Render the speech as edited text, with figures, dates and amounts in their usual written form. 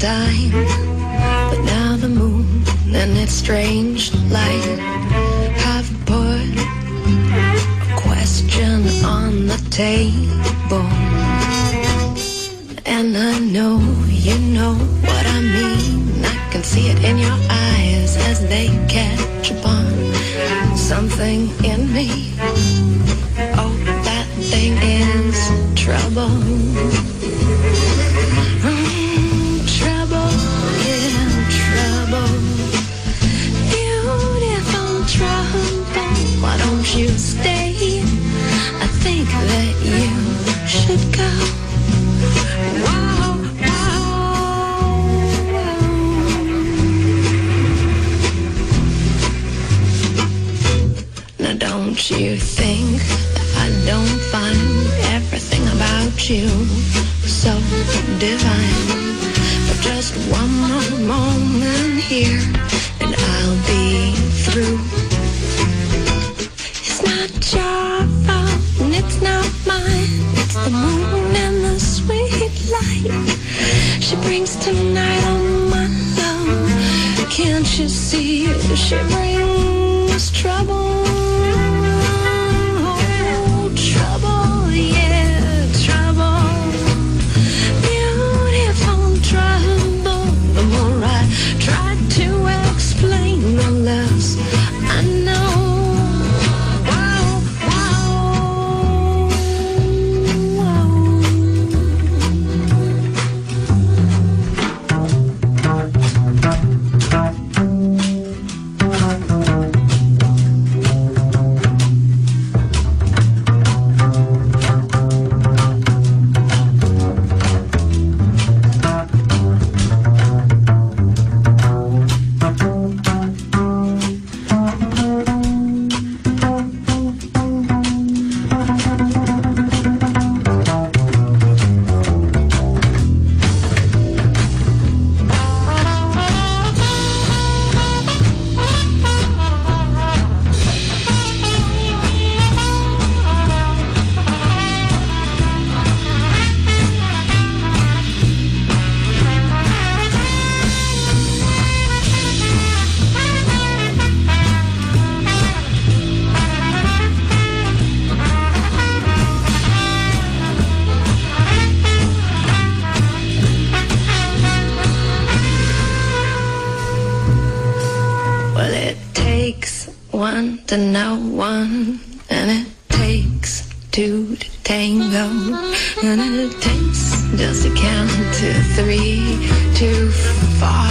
time, but now the moon and its strange light have put a question on the table. And I know you know what I mean. I can see it in your eyes as they catch upon something in me. Oh, that thing is trouble. Trouble, yeah, trouble. Beautiful trouble. Why don't you stay? I think that you should go. Whoa, whoa, whoa. Now don't you think that I don't find everything about you so divine? But just one more moment here and I'll be through. It's not your fault and it's not mine. It's the moon and the sweet light she brings tonight on my love. Can't you see she brings trouble? Oh, trouble, yeah, trouble. Beautiful trouble. The more I try to explain, the less I know. To know one, and it takes two to tango, and it takes just a count to 3 to 5.